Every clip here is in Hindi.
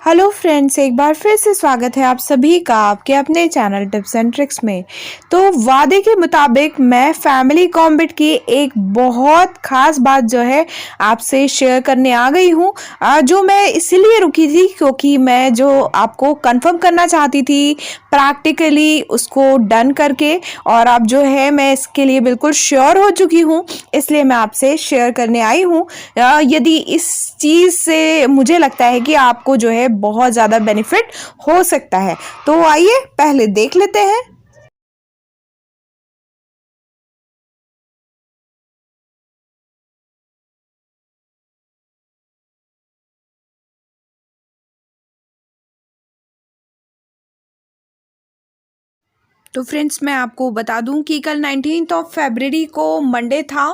हेलो फ्रेंड्स, एक बार फिर से स्वागत है आप सभी का आपके अपने चैनल टिप्स एंड ट्रिक्स में। तो वादे के मुताबिक मैं फैमिली कॉम्बैट की एक बहुत ख़ास बात जो है आपसे शेयर करने आ गई हूँ, जो मैं इसलिए रुकी थी क्योंकि मैं जो आपको कंफर्म करना चाहती थी प्रैक्टिकली उसको डन करके, और अब जो है मैं इसके लिए बिल्कुल श्योर हो चुकी हूँ, इसलिए मैं आपसे शेयर करने आई हूँ। यदि इस चीज़ से मुझे लगता है कि आपको जो है बहुत ज़्यादा बेनिफिट हो सकता है, तो आइए पहले देख लेते हैं। तो फ्रेंड्स, मैं आपको बता दूं कि कल 19 फरवरी को मंडे था,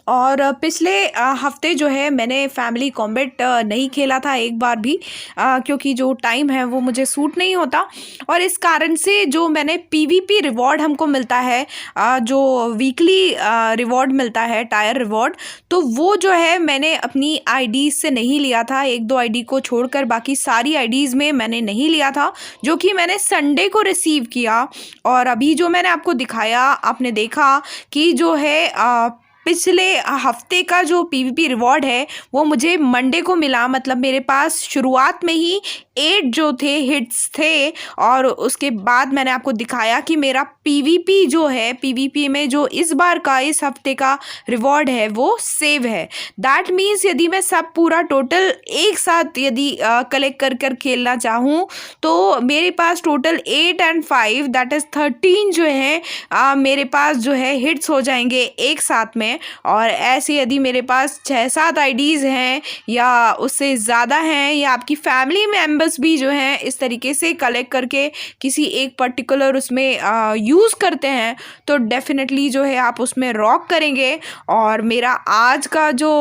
और पिछले हफ्ते जो है मैंने फैमिली कॉम्बैट नहीं खेला था एक बार भी, क्योंकि जो टाइम है वो मुझे सूट नहीं होता, और इस कारण से जो मैंने पीवीपी रिवॉर्ड हमको मिलता है, जो वीकली रिवॉर्ड मिलता है टायर रिवॉर्ड, तो वो जो है मैंने अपनी आईडी से नहीं लिया था। एक दो आईडी को छोड़कर बाकी सारी आईडीज़ में मैंने नहीं लिया था, जो कि मैंने संडे को रिसीव किया। और अभी जो मैंने आपको दिखाया, आपने देखा कि जो है पिछले हफ्ते का जो पीवीपी रिवॉर्ड है वो मुझे मंडे को मिला। मतलब मेरे पास शुरुआत में ही 8 जो थे हिट्स थे, और उसके बाद मैंने आपको दिखाया कि मेरा पीवीपी जो है, पीवीपी में जो इस बार का इस हफ्ते का रिवॉर्ड है वो सेव है। दैट मीन्स यदि मैं सब पूरा टोटल एक साथ यदि कलेक्ट कर कर खेलना चाहूँ, तो मेरे पास टोटल 8 एंड 5 दैट इज़ 13 जो है मेरे पास जो है हिट्स हो जाएंगे एक साथ में। और ऐसे यदि मेरे पास 6-7 आईडीज़ हैं या उससे ज़्यादा हैं, या आपकी फैमिली मेम्बर्स भी जो हैं इस तरीके से कलेक्ट करके किसी एक पर्टिकुलर उसमें यूज़ करते हैं, तो डेफिनेटली जो है आप उसमें रॉक करेंगे। और मेरा आज का जो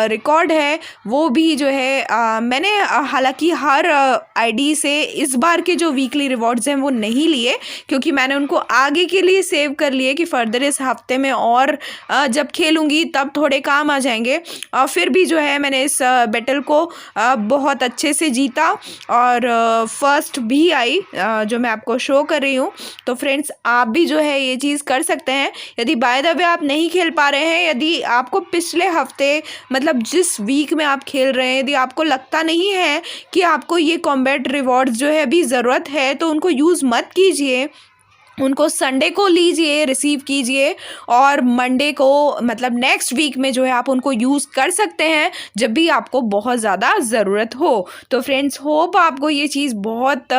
रिकॉर्ड है वो भी जो है मैंने हालांकि हर आईडी से इस बार के जो वीकली रिवॉर्ड्स हैं वो नहीं लिए, क्योंकि मैंने उनको आगे के लिए सेव कर लिए कि फर्दर इस हफ्ते में और जब खेलूँगी तब थोड़े काम आ जाएंगे। फिर भी जो है मैंने इस बैटल को बहुत अच्छे से जीता, और फर्स्ट भी आई, जो मैं आपको शो कर रही हूँ। तो फ्रेंड्स, आप भी जो है ये चीज़ कर सकते हैं। यदि बाय द वे आप नहीं खेल पा रहे हैं, यदि आपको पिछले हफ्ते मतलब जिस वीक में आप खेल रहे हैं, यदि आपको लगता नहीं है कि आपको ये कॉम्बैट रिवॉर्ड्स जो है अभी ज़रूरत है, तो उनको यूज़ मत कीजिए। उनको संडे को लीजिए, रिसीव कीजिए, और मंडे को मतलब नेक्स्ट वीक में जो है आप उनको यूज़ कर सकते हैं जब भी आपको बहुत ज़्यादा ज़रूरत हो। तो फ्रेंड्स, होप आपको ये चीज़ बहुत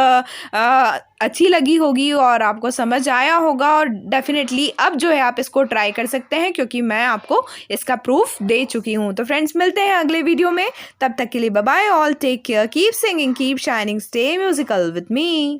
अच्छी लगी होगी और आपको समझ आया होगा, और डेफिनेटली अब जो है आप इसको ट्राई कर सकते हैं, क्योंकि मैं आपको इसका प्रूफ दे चुकी हूँ। तो फ्रेंड्स, मिलते हैं अगले वीडियो में, तब तक के लिए bye bye, all take care, keep singing, keep shining, stay musical with me.